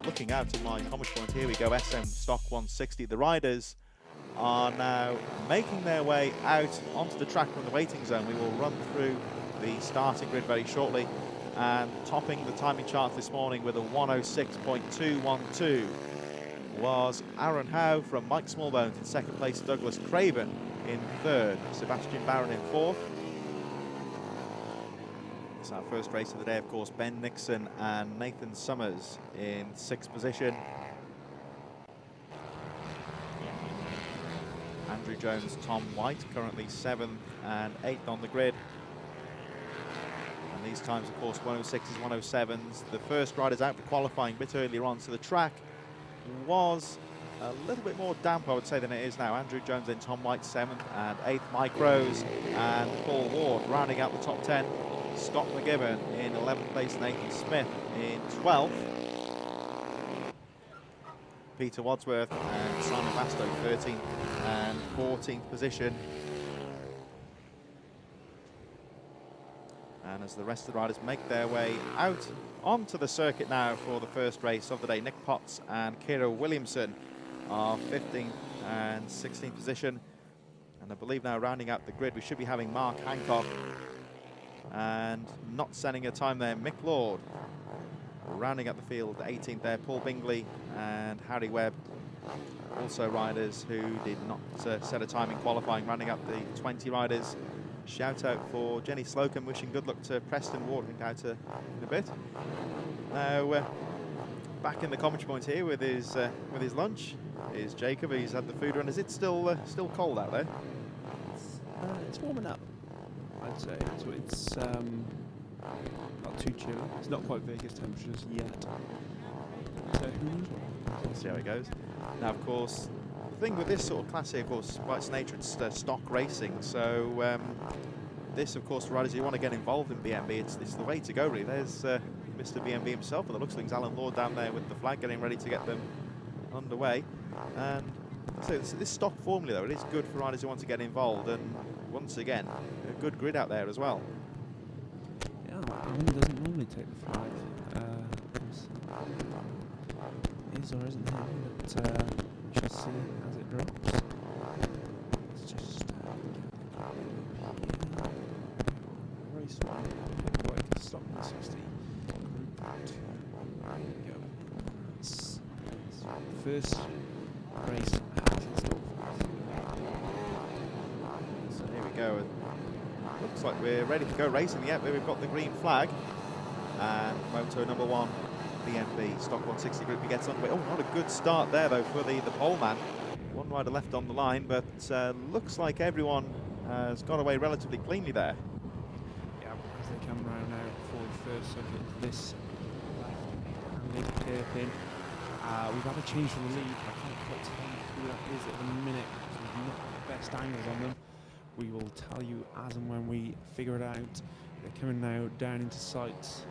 looking out at my commentary point, here we go, SM stock 160. The riders are now making their way out onto the track from the waiting zone. We will run through the starting grid very shortly, and topping the timing chart this morning with a 106.212 was Aaron Howe from Mike Smallbones in second place, Douglas Craven in third, Sebastian Baran in fourth. It's our first race of the day, of course. Ben Nixon and Nathan Summers in sixth position. Andrew Jones, Tom White currently seventh and eighth on the grid. And these times, of course, 106s, 107s. The first riders out for qualifying a bit earlier on, so the track was a little bit more damp, I would say, than it is now. Andrew Jones and Tom White seventh and eighth. Mike Rose and Paul Ward rounding out the top 10. Scott McGivern in 11th place, Nathan Smith in 12th. Peter Wadsworth and Simon Bastow 13th and 14th position. And as the rest of the riders make their way out onto the circuit now for the first race of the day, Nick Potts and KIERA Williamson are 15th and 16th position. And I believe now rounding out the grid, we should be having Mark Hancock, and not sending a time there, Mick Lord. Rounding up the field, 18th there, Paul Bingley and Harry Webb. Also riders who did not set a time in qualifying, rounding up the 20 riders. Shout out for Jenny Slocum, wishing good luck to Preston Ward, in a bit. Now, back in the commentary point here with his lunch is Jacob. He's had the food run. Is it still cold out there? It's warming up, I'd say. So it's not too chilly. It's not quite Vegas temperatures yet. So who knows? We'll see how it goes. Now, of course, the thing with this sort of class here, of course, by its nature, it's stock racing. So this, of course, for riders who want to get involved in BMB, it's the way to go, really. There's Mr. BMB himself, and the looks of things, Alan Lord down there with the flag, getting ready to get them underway. And so this stock formula, though, it is good for riders who want to get involved. And once again, a good grid out there as well. Yeah, Alan doesn't normally take the flag. Is or isn't him, but just see as it drops. It's just race one. Work stop 60. There we go. It's first race has its door. So here we go. Looks like we're ready to go racing yet, but we've got the green flag. And moto number one, BMB stock 160 group, he gets underway. Oh, not a good start there though for the pole man. One rider left on the line, but looks like everyone has got away relatively cleanly there. Yeah, as they come round now for the first circuit, this left-handed hairpin. We've had a change from the lead. I can't quite tell you who that is at the minute, because we've not got the best angles on them. We will tell you as and when we figure it out. They're coming now down into sight.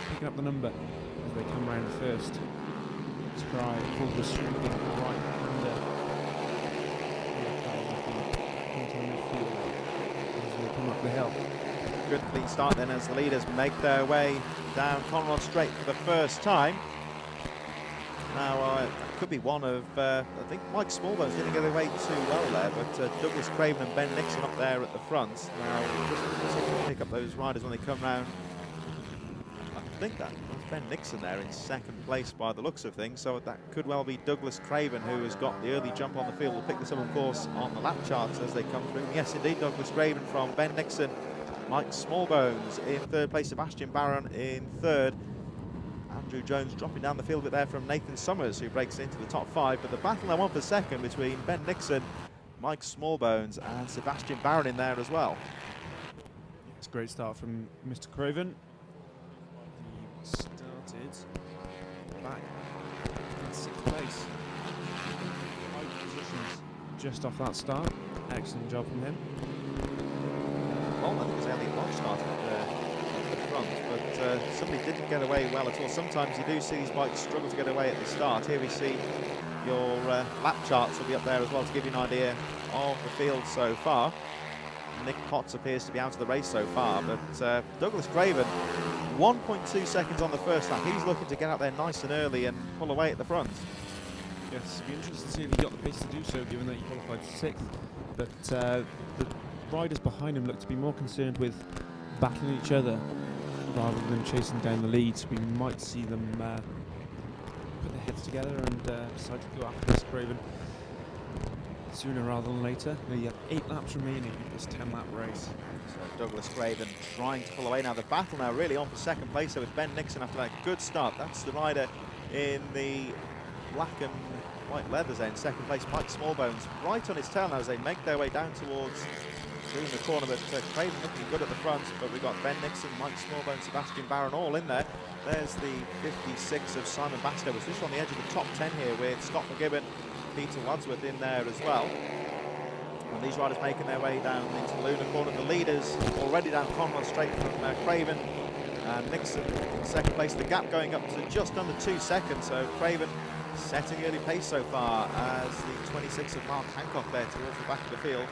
Picking up the number as they come round first. Try pull the sweeping right-hander. As they come up the hill. Good clean start then as the leaders make their way down Conrod Straight for the first time. Now, it could be one of, I think Mike Smallbones didn't get away too well there, but Douglas Craven and Ben Nixon up there at the front. Now, just pick up those riders when they come round. I think that was Ben Nixon there in second place by the looks of things, so that could well be Douglas Craven, who has got the early jump on the field. We'll pick this up, of course, on the lap charts as they come through. Yes, indeed, Douglas Craven from Ben Nixon, Mike Smallbones in third place, Sebastian Baran in third. Andrew Jones dropping down the field a bit there from Nathan Summers, who breaks into the top five. But the battle now on for second between Ben Nixon, Mike Smallbones and Sebastian Baran in there as well. It's a great start from Mr. Craven. He started back in sixth place. 5 positions just off that start. Excellent job from him. Well, I think it was Elliot Lodge starting at the front, but somebody didn't get away well at all. Sometimes you do see these bikes struggle to get away at the start. Here we see your lap charts will be up there as well to give you an idea of the field so far. Nick Potts appears to be out of the race so far, but Douglas Craven, 1.2 seconds on the first lap. He's looking to get out there nice and early and pull away at the front. Yes, it'll be interesting to see if he got the pace to do so, given that he qualified 6th. But the riders behind him look to be more concerned with battling each other rather than chasing down the leads. We might see them put their heads together and decide to go after this Craven sooner rather than later. We have 8 laps remaining in this 10-lap race. So Douglas Craven trying to pull away now. The battle now really on for second place. So with Ben Nixon after that good start. That's the rider in the black and white leathers there in second place. Mike Smallbones right on his tail now as they make their way down towards through the corner, but Craven looking good at the front. But we've got Ben Nixon, Mike Smallbones, Sebastian Baron all in there. There's the 56 of Simon Basco, which is on the edge of the top 10 here with Scott McGibbon, Peter Wadsworth in there as well. And these riders making their way down into Luna Corner. The leaders already down Conrod straight from Craven. And Nixon in second place. The gap going up to just under 2 seconds. So Craven setting early pace so far as the 26 of Mark Hancock there towards the back of the field.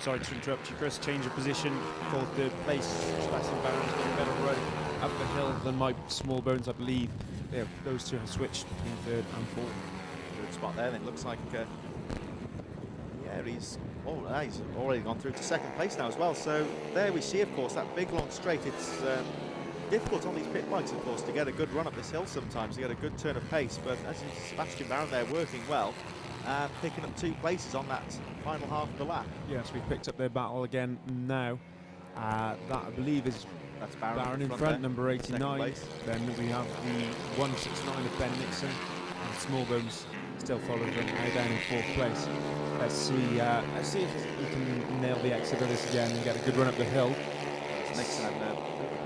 Sorry to interrupt you, Chris. Change of position for third place. Sebastian Baron's got a better run up the hill than Mike Smallbones, I believe. Yeah, those two have switched between third and fourth. Good spot there. Then it looks like yeah, he's already gone through to second place now as well. So there we see, of course, that big long straight. It's difficult on these pit bikes, of course, to get a good run up this hill sometimes, to get a good turn of pace. But as you see, Sebastian Baron there working well and picking up 2 places on that final half of the lap. Yes, we've picked up their battle again now. That, I believe, is That's Baron in front, number 89. Then we have the 169 of Ben Nixon, and Smallbones still following them now down in 4th place. Let's see if we can nail the exit of this again and get a good run up the hill. Nixon having a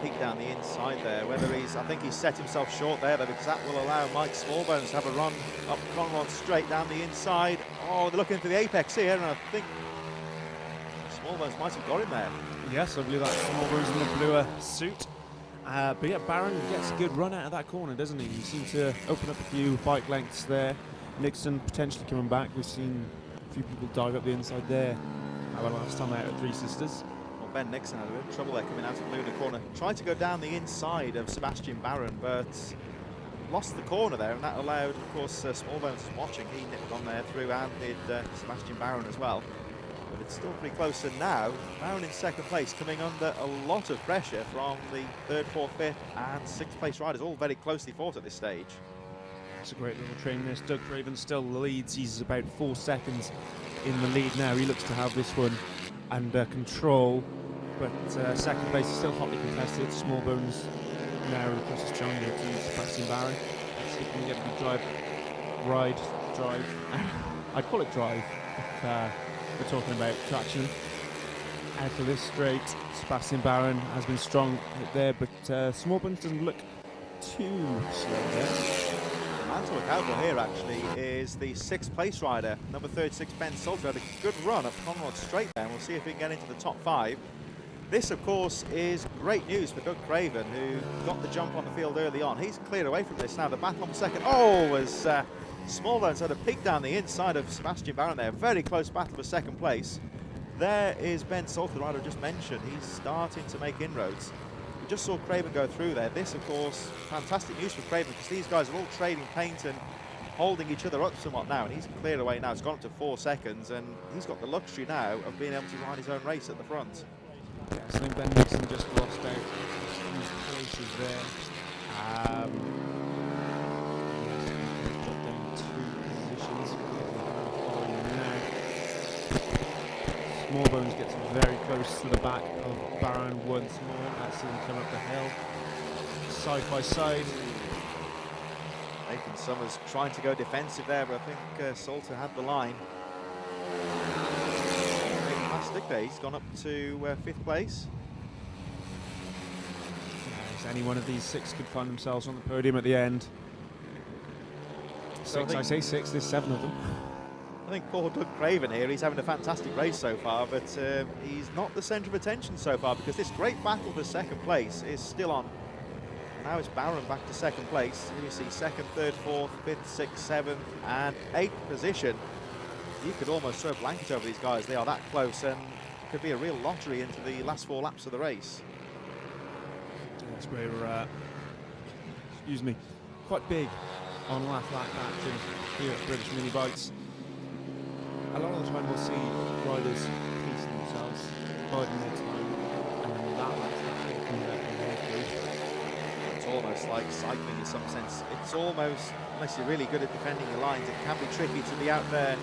peek down the inside there. Whether I think he's set himself short there though, because that will allow Mike Smallbones to have a run up Conrod straight down the inside. Oh, they're looking for the apex here, and I think Smallbones might have got him there. Yes, I believe that's Smallbones in the bluer suit. But yeah, Baron gets a good run out of that corner, doesn't he? He seems to open up a few bike lengths there. Nixon potentially coming back. We've seen a few people dive up the inside there. Last time out at Three Sisters. Well, Ben Nixon had a bit of trouble there coming out of Luna Corner. Tried to go down the inside of Sebastian Baron, but lost the corner there, and that allowed, of course, Smallbones watching. He nipped on there through, and did Sebastian Baron as well. But it's still pretty close, and now Baron in second place, coming under a lot of pressure from the 3rd, 4th, 5th and 6th place riders, all very closely fought at this stage. It's a great little train this. Doug Craven still leads. He's about 4 seconds in the lead now. He looks to have this one under control, but second place is still hotly contested. Smallbones now across his challenger to Sebastian Baron. Let's see if we can get a good drive. I'd call it drive if we're talking about traction. Out of this straight, Sebastian Baron has been strong there, but Smallbones doesn't look too slow there. The man to look out for here actually is the 6th place rider, number 36 Ben Salter. Had a good run up Conrod straight there, and we'll see if he can get into the top 5. This, of course, is great news for Doug Craven, who got the jump on the field early on. He's cleared away from this now. The battle on second. Oh, as Smallbones had a peek down the inside of Sebastian Baron there. Very close battle for second place. There is Ben Salter, the rider I just mentioned. He's starting to make inroads. We just saw Craven go through there. This, of course, fantastic news for Craven, because these guys are all trading paint and holding each other up somewhat now, and he's cleared away now. It's gone up to 4 seconds, and he's got the luxury now of being able to ride his own race at the front. Yeah, so Ben Nixon just lost out a few places there. Dropped down 2 positions. Following now. Smallbones gets very close to the back of Baron once more. Let's see him come up the hill. Side by side. Nathan Summers trying to go defensive there, but I think Salter had the line. Fantastic there. He's gone up to 5th place. If any one of these 6 could find themselves on the podium at the end. So 6, I say 6, there's 7 of them. I think poor Doug Craven here, he's having a fantastic race so far, but he's not the centre of attention so far, because this great battle for second place is still on. Now it's Baron back to second place. Here you see 2nd, 3rd, 4th, 5th, 6th, 7th and 8th position. You could almost throw a blanket over these guys. They are that close, and could be a real lottery into the last 4 laps of the race. Yes, we're, excuse me, quite big on lap action here at British Mini Bikes. A lot of the time we'll see riders pacing themselves, biding their time, and then that last lap they come back and go through. It's almost like cycling in some sense. It's almost, unless you're really good at defending your lines, it can be tricky to be out there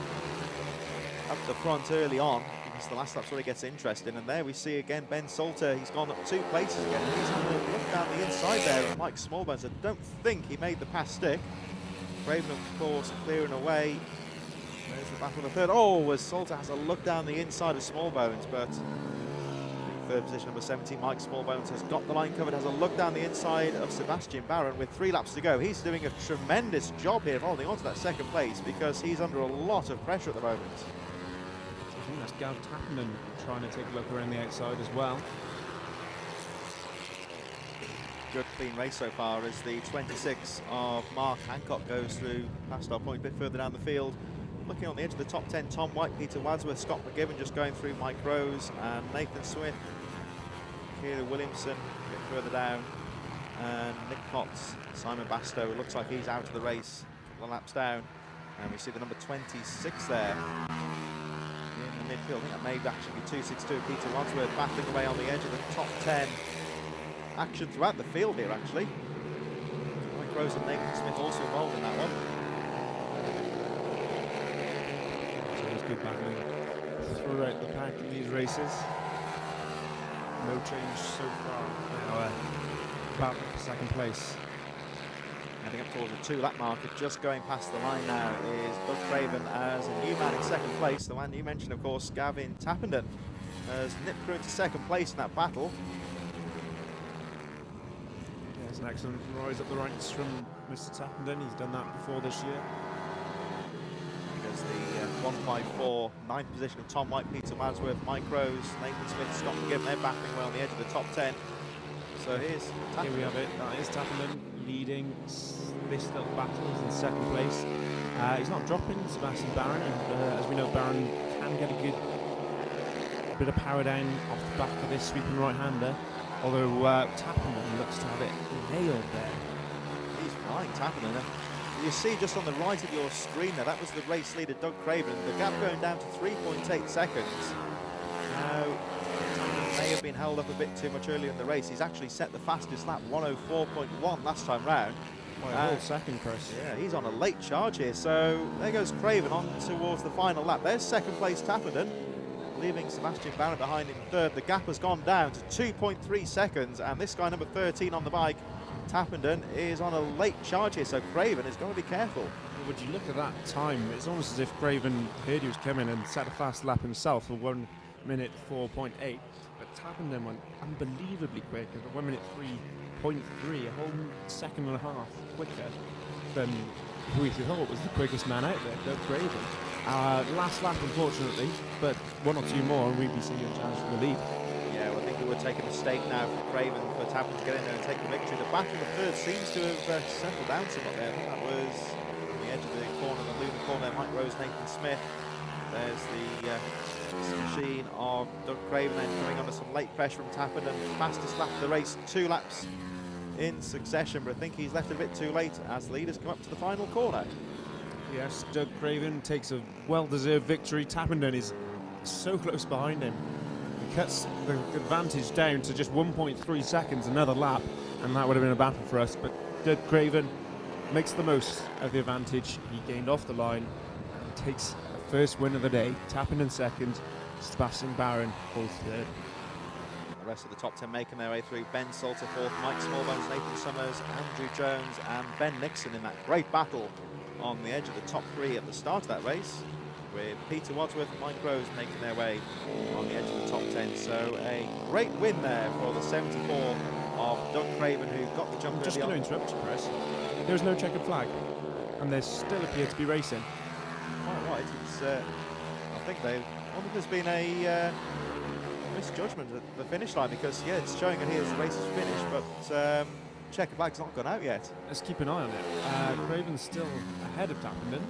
up the front early on, because the last lap's where it gets interesting. And there we see again Ben Salter. He's gone up 2 places again. He's having a look down the inside there at Mike Smallbones. I don't think he made the pass stick. Craven, of course, clearing away. There's the battle of the third. Oh, as Salter has a look down the inside of Smallbones, but third position, number 17, Mike Smallbones, has got the line covered, has a look down the inside of Sebastian Baran with 3 laps to go. He's doing a tremendous job here of holding on to that second place, because he's under a lot of pressure at the moment. I think that's Gav Tappenden trying to take a look around the outside as well. Good clean race so far as the 26 of Mark Hancock goes through past our point a bit further down the field. Looking on the edge of the top 10, Tom White, Peter Wadsworth, Scott McGivern just going through, Mike Rose and Nathan Swift. KIERA Williamson a bit further down, and Nick Potts, Simon Bastow. It looks like he's out of the race, a couple of laps down. And we see the number 26 there in the midfield. I think that may actually be 262, Peter Wadsworth battling away on the edge of the top 10. Action throughout the field here, actually. Mike Rose and Nathan Smith also involved in that one. Good battling throughout the pack in these races. No change so far. Now, battle for second place. Heading up towards the 2-lap marker, just going past the line now is Doug Craven as a new man in second place. The one you mentioned, of course, Gavin Tappenden, has nipped through into second place in that battle. Yeah, it's an excellent rise up the ranks from Mr. Tappenden. He's done that before this year. The 154, 9th position of Tom White, Peter Wadsworth, Mike Rose, Nathan Smith, Scott McGivern. They're battling well on the edge of the top 10. So here's Tappenden. Here we have it. That is Tappenden leading this little battle. He's in second place. He's not dropping Sebastian Baran, and as we know, Baran can get a good bit of power down off the back of this sweeping right-hander. Although Tappenden looks to have it nailed there. He's flying, Tappenden. You see just on the right of your screen there, that was the race leader, Doug Craven. The gap going down to 3.8 seconds. Now, Tappenden may have been held up a bit too much earlier in the race. He's actually set the fastest lap, 104.1 last time round. By a whole second, Chris. Yeah, he's on a late charge here. So there goes Craven on towards the final lap. There's second place Tappenden, leaving Sebastian Baran behind in third. The gap has gone down to 2.3 seconds, and this guy, number 13 on the bike, Tappenden, is on a late charge here, so Craven is going to be careful. Would you look at that time? It's almost as if Craven heard he was coming and set a fast lap himself for 1 minute 4.8. But Tappenden went unbelievably quick at 1 minute 3.3, a whole second and a half quicker than who we thought was the quickest man out there, Doug Craven. Last lap, unfortunately, but 1 or 2 more and we'd be seeing a chance for the lead. Yeah, well, I think it would take a mistake now for Craven, for Tappenden to get in there and take the victory. The battle of third seems to have settled down somewhat there. I think that was on the edge of the corner, the lunar corner, Mike Rose, Nathan Smith. There's the machine of Doug Craven then coming under some late pressure from Tappenden. Fastest lap of the race, 2 laps in succession, but I think he's left it a bit too late as the leaders come up to the final corner. Yes, Doug Craven takes a well-deserved victory. Tappenden is so close behind him. He cuts the advantage down to just 1.3 seconds, another lap, and that would have been a battle for us. But Doug Craven makes the most of the advantage he gained off the line and takes the first win of the day. Tappenden second, Sebastian Baran holds third. The rest of the top 10 making their way through. Ben Salter fourth, Mike Smallbones, Nathan Summers, Andrew Jones and Ben Nixon in that great battle on the edge of the top 3 at the start of that race, with Peter Wadsworth and Mike Rose making their way on the edge of the top 10. So a great win there for the 74 of Doug Craven, who got the jump early on. Just going to interrupt you, Chris. There's no checkered flag, and they still appear to be racing. Quite right. It's, I think I wonder if there's been a misjudgment at the finish line, because yeah, it's showing it here as the race is finished, but checkered flag's not gone out yet. Let's keep an eye on it. Craven's still ahead of Tappenden.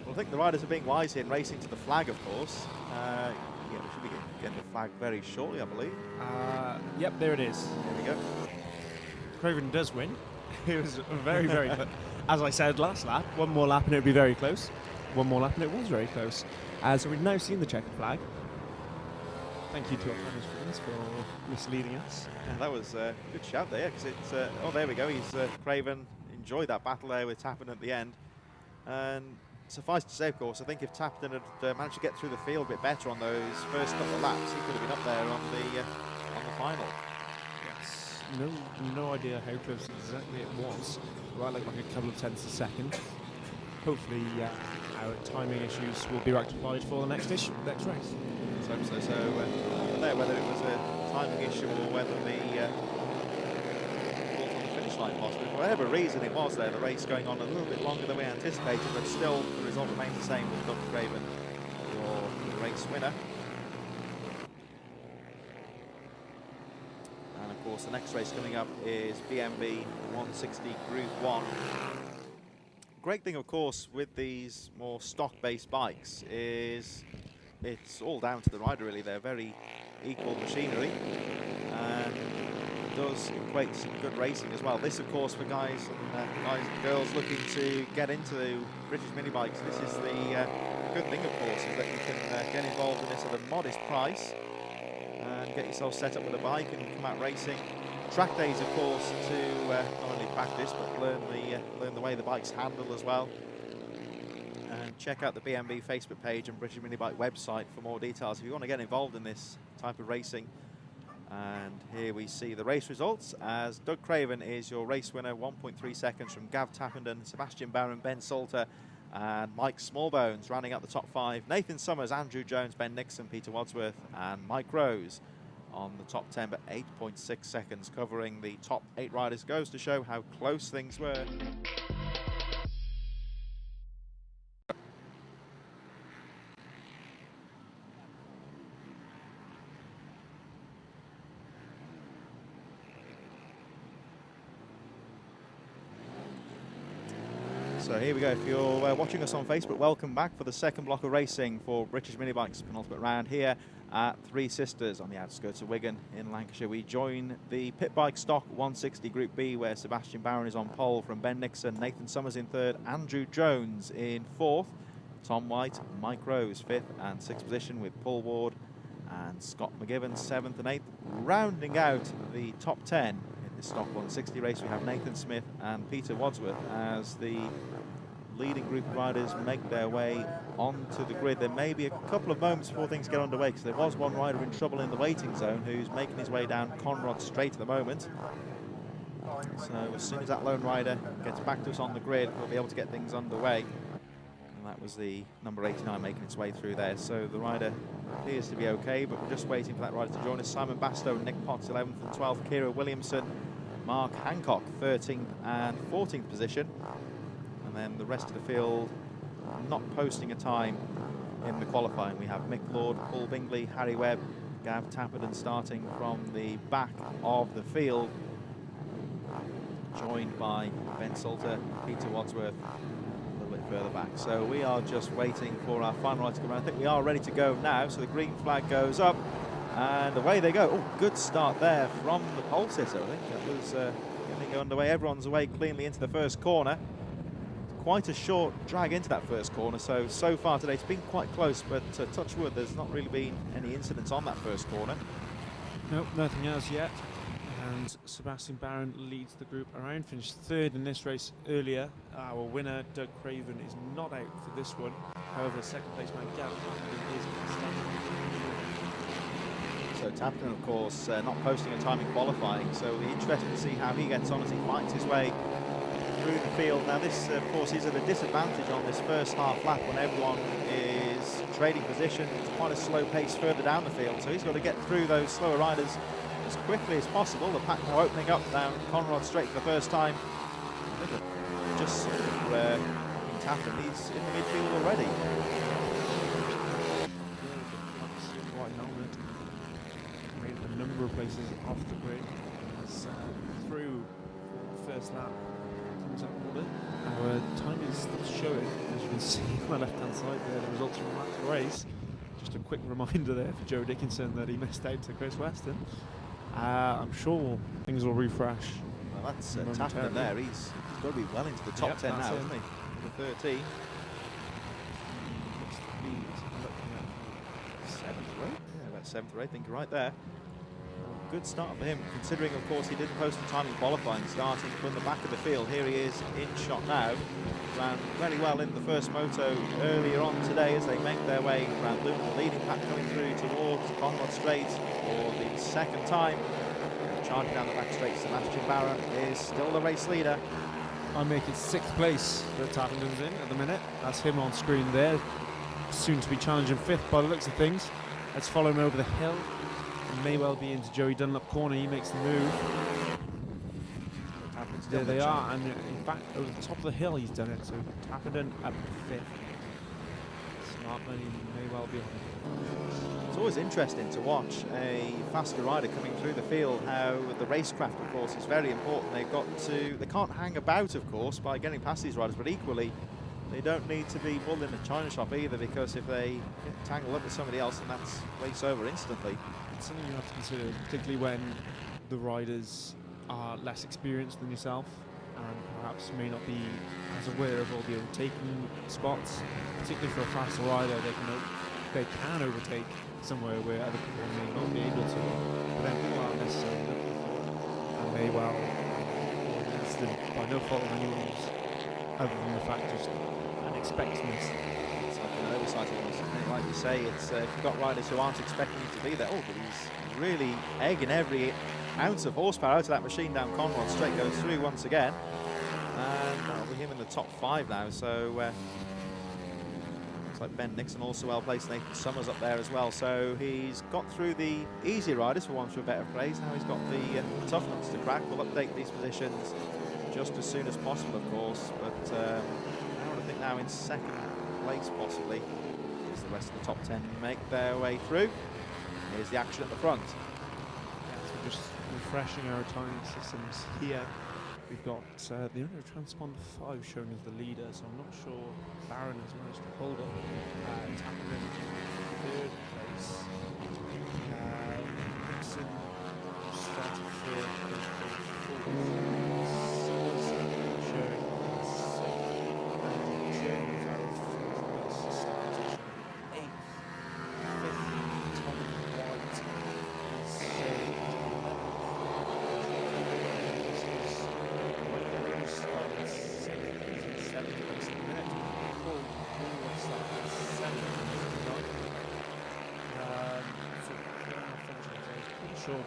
Well, I think the riders are being wise here and racing to the flag, of course. Yeah, we should be getting the flag very shortly, I believe. Yep, there it is. There we go. Craven does win. It was very, very close. As I said last lap, one more lap and it would be very close. One more lap and it was very close. So we've now seen the checkered flag. Thank you to our Spanish friends for misleading us. Yeah, that was a good shout there, because it's... oh, there we go. He's Craven enjoyed that battle there with Tappenden at the end. And suffice to say, of course, I think if Tappenden had managed to get through the field a bit better on those first couple of laps, he could have been up there on the final. Yes. No idea how close exactly it was. Right, like a couple of tenths a second. Hopefully, our timing issues will be rectified for the next race. Let's hope so. So, there, whether it was a timing issue or whether the on the finish line possibly, for whatever reason it was there, the race going on a little bit longer than we anticipated, but still the result remains the same with Doug Craven, your race winner. And of course, the next race coming up is BMB 160 Group 1. Great thing, of course, with these more stock-based bikes is it's all down to the rider, really. They're very equal machinery, and it does equate to some good racing as well. This, of course, for guys and girls looking to get into British mini bikes, this is the good thing, of course, is that you can get involved in this at a modest price and get yourself set up with a bike and come out racing. Track days, of course, to not only practice but learn the way the bikes handle as well. And check out the BMB Facebook page and British Mini Bike website for more details if you want to get involved in this type of racing. And here we see the race results, as Doug Craven is your race winner, 1.3 seconds from Gav Tappenden, Sebastian Baron, Ben Salter, and Mike Smallbones rounding out the top 5. Nathan Summers, Andrew Jones, Ben Nixon, Peter Wadsworth, and Mike Rose on the top 10, but 8.6 seconds covering the top 8 riders. Goes to show how close things were. So here we go. If you're watching us on Facebook, welcome back for the second block of racing for British Mini Bikes penultimate round here at Three Sisters on the outskirts of Wigan in Lancashire. We join the pit bike stock 160 Group B, where Sebastian Baron is on pole from Ben Nixon, Nathan Summers in third, Andrew Jones in fourth, Tom White, Mike Rose fifth and 6th position, with Paul Ward and Scott McGivern 7th and 8th. Rounding out the top 10 in this stock 160 race, we have Nathan Smith and Peter Wadsworth as the leading group of riders make their way onto the grid. There may be a couple of moments before things get underway, because there was one rider in trouble in the waiting zone who's making his way down Conrod Straight at the moment. So as soon as that lone rider gets back to us on the grid, we'll be able to get things underway. And that was the number 89 making its way through there. So the rider appears to be okay, but we're just waiting for that rider to join us. Simon Bastow and Nick Potts 11th and 12th, KIERA Williamson, Mark Hancock 13th and 14th position. And then the rest of the field not posting a time in the qualifying. We have Mick Lord, Paul Bingley, Harry Webb, Gav Tappenden starting from the back of the field, joined by Ben Salter, Peter Wadsworth a little bit further back. So we are just waiting for our final rider to come around. I think we are ready to go now. So the green flag goes up and away they go. Oh, good start there from the pole sitter. I think that was getting underway. Everyone's away cleanly into the first corner. Quite a short drag into that first corner, so far today it's been quite close, but touch wood, there's not really been any incidents on that first corner. Nope, nothing as yet. And Sebastian Baron leads the group around, finished third in this race earlier. Our winner, Doug Craven, is not out for this one. However, second place man Gav is So Tappenden, of course, not posting a time in qualifying, so we're interested to see how he gets on as he fights his way through the field. Now this, of course, is at a disadvantage on this first half lap when everyone is trading position. It's quite a slow pace further down the field, so he's got to get through those slower riders as quickly as possible. The pack now opening up down Conrod Straight for the first time. Just where Tappenden, he's in the midfield already. White helmet made a number of places off the grid. Through the first lap. Our time is still showing, as you can see on my left hand side there, the results from last race. Just a quick reminder there for Joe Dickinson that he missed out to Chris Weston. I'm sure things will refresh. Well, that's Tappenden there. He's got to be well into the top 10 now, isn't he? Number 13. Seventh or eighth? Yeah, about 7th or 8th, I think you're right there. Good start for him, considering, of course, he didn't post a time in qualifying, starting from the back of the field. Here he is in shot now. Ran very well in the first moto earlier on today as they make their way around Luton. The leading pack coming through towards Conrod Straight for the second time. Charging down the back straight, Sebastian BARAN is still the race leader. I make it 6th place that Tappenden's in at the minute. That's him on screen there. Soon to be challenging 5th by the looks of things. Let's follow him over the hill. It may well be into Joey Dunlop corner. He makes the move. There they are, and in fact, over the top of the hill he's done it. So Tappenden up to 5th. Smart money may well be on. It's always interesting to watch a faster rider coming through the field, how the racecraft, of course, is very important. They can't hang about, of course, by getting past these riders, but equally, they don't need to be bulled in a china shop either, because if they get tangled up with somebody else, then that's race over instantly. It's something you have to consider, particularly when the riders are less experienced than yourself and perhaps may not be as aware of all the overtaking spots. Particularly for a faster rider, they can overtake somewhere where other people may not be able to, but then people aren't necessarily looking for it, and may well incident by no fault of anyone's, other than the fact just unexpectedness. It's like an oversight almost, isn't it? Like you say, it's if you've got riders who aren't expecting him to be there. Oh, but he's really egging every ounce of horsepower out of that machine down Conrod Straight. Goes through once again, and that'll be him in the top 5 now. So looks like Ben Nixon also well placed. Nathan Summers up there as well. So he's got through the easy riders, for want of a better phrase. Now he's got the tough ones to crack. We'll update these positions just as soon as possible, of course. But I think now in 2nd place possibly, as the rest of the top 10 make their way through. Here's the action at the front. So just refreshing our timing systems here. We've got the Euro Transponder 5 showing as the leader, so I'm not sure BARAN has managed to hold it. Tappenden in 3rd place. Nixon started 3rd, showing James out of 4th place, started 8th. 5th, Tom White is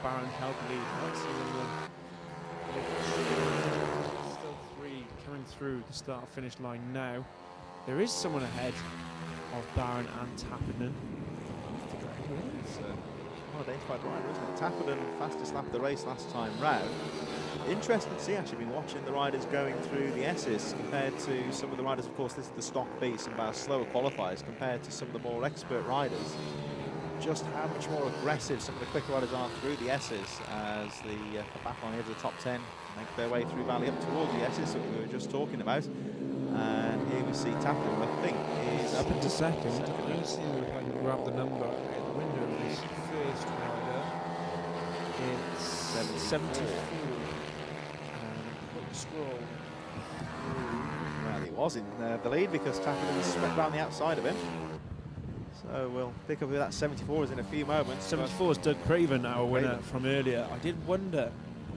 BARAN held the lead. Still 3 coming through the start-finish line now. There is someone ahead of BARAN and Tappenden. It's unidentified rider, isn't it? Tappenden fastest lap of the race last time round. Interesting to see, actually, been watching the riders going through the S's compared to some of the riders. Of course, this is the stock beat, some of our slower qualifiers compared to some of the more expert riders. Just how much more aggressive some of the quicker riders are through the S's as the back line of the top 10 make their way through Valley up towards the S's that we were just talking about. And here we see Tappenden, I think, is up into 2nd. Let's see if I can grab the number in the window of this first rider. It's 74. Scroll. Well, he was in the lead because Tappenden swept around the outside of him. So we'll pick up with that 74 in a few moments. 74 is Doug Craven, our winner from earlier. I did wonder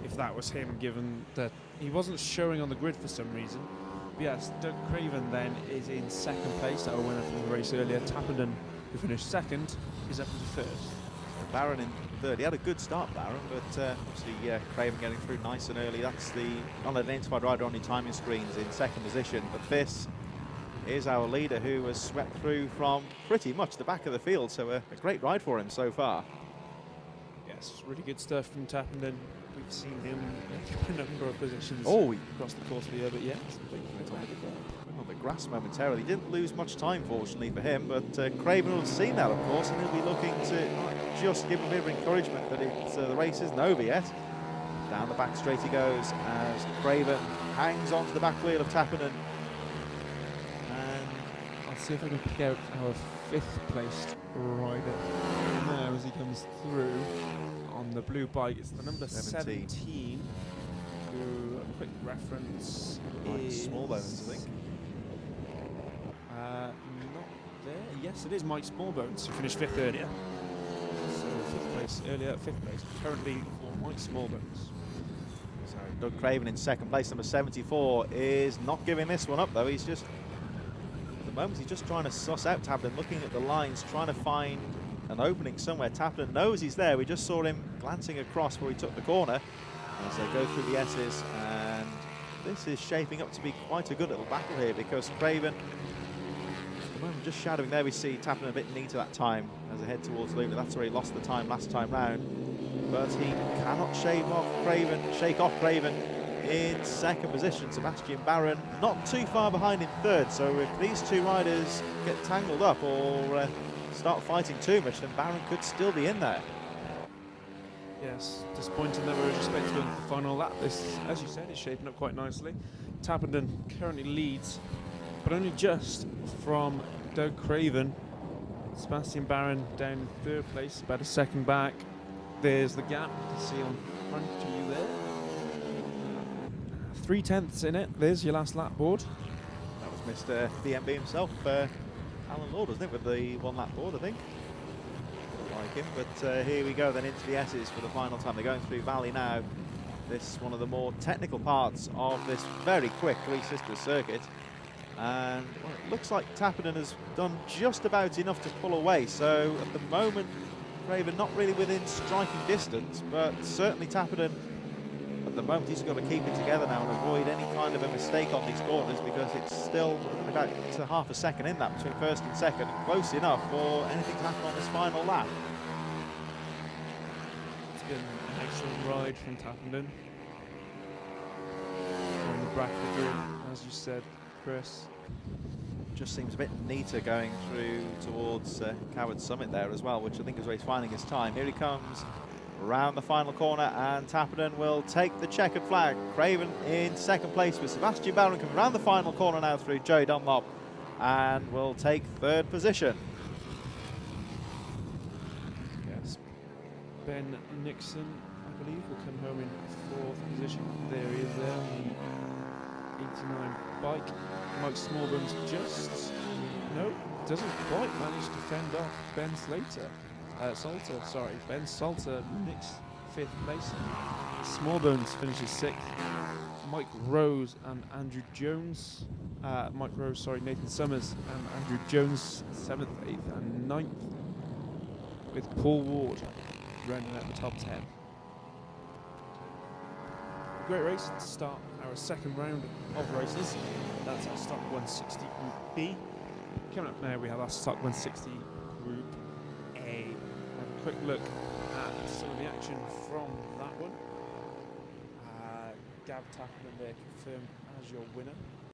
if that was him, given that he wasn't showing on the grid for some reason. But yes, Doug Craven then is in 2nd place, our winner from the race earlier. Tappenden, who finished 2nd, is up into 3rd. BARAN in 3rd. He had a good start, BARAN, but obviously Craven getting through nice and early. That's the unidentified rider on your timing screens in 2nd position. But this is our leader, who has swept through from pretty much the back of the field. So a great ride for him so far. Yes, really good stuff from Tappenden. We've seen him in a number of positions across the course of the year, but yeah, on the grass momentarily. He didn't lose much time, fortunately for him, but Craven will have seen that, of course, and he'll be looking to just give a bit of encouragement that the race isn't over yet. Down the back straight he goes as Craven hangs onto the back wheel of Tappenden. And I I'll see if I can pick out our 5th placed rider now as he comes through on the blue bike. It's the number 17. Who, a quick reference, is Smallbones, I think. not there. Yes, it is Mike Smallbones, who finished 5th earlier. So 5th place earlier, 5th place currently for Mike Smallbones. So Doug Craven in 2nd place, number 74, is not giving this one up though. He's just, at the moment, he's just trying to suss out Tappenden, looking at the lines, trying to find an opening somewhere. Tappenden knows he's there. We just saw him glancing across where he took the corner as they go through the S's, and this is shaping up to be quite a good little battle here because Craven, at the moment, just shadowing there. We see Tappenden a bit neater that time as they head towards Luna. That's where he lost the time last time round. But he cannot shake off Craven in 2nd position. Sebastian BARAN not too far behind in 3rd. So if these two riders get tangled up or start fighting too much, then BARAN could still be in there. Yes, disappointing that we're expected to win the final lap. This, as you said, is shaping up quite nicely. Tappenden currently leads, but only just from Doug Craven. Sebastian BARAN down in 3rd place, about a 2nd back. There's the gap you can see on front of you there. 3/10 in it. There's your last lap board. That was Mr. BMB himself, Alan Lord, wasn't it, with the 1 lap board, I think. Like him, but here we go then into the S's for the final time. They're going through Valley now. This is one of the more technical parts of this very quick Three Sisters circuit. And well, it looks like Tappenden has done just about enough to pull away. So at the moment, Craven not really within striking distance, but certainly Tappenden, at the moment, he's got to keep it together now and avoid any kind of a mistake on these corners because it's still about half a second in that between 1st and 2nd, close enough for anything to happen on this final lap. It's been an excellent ride from Tappenden. On the bracket group, as you said, Chris. Just seems a bit neater going through towards Coward Summit there as well, which I think is where he's finding his time. Here he comes around the final corner, and Tappenden will take the checkered flag. Craven in 2nd place with Sebastian BARAN coming around the final corner now through Joey Dunlop, and will take 3rd position. Yes, Ben Nixon, I believe, will come home in 4th position. There he is there, the 89 bike. Mike Smallbones just, no, doesn't quite manage to fend off Ben Salter, Nick's 5th place. Smallbones finishes 6th. Mike Rose and Andrew Jones, Nathan Summers and Andrew Jones 7th, 8th and 9th, with Paul Ward rounding out the top 10. Great race to start our 2nd round of races. That's our Stock 160 Group B. Coming up now, we have our Stock 160 Group A. Have a quick look at some of the action from that one. Gav Tappenden there confirmed as your winner.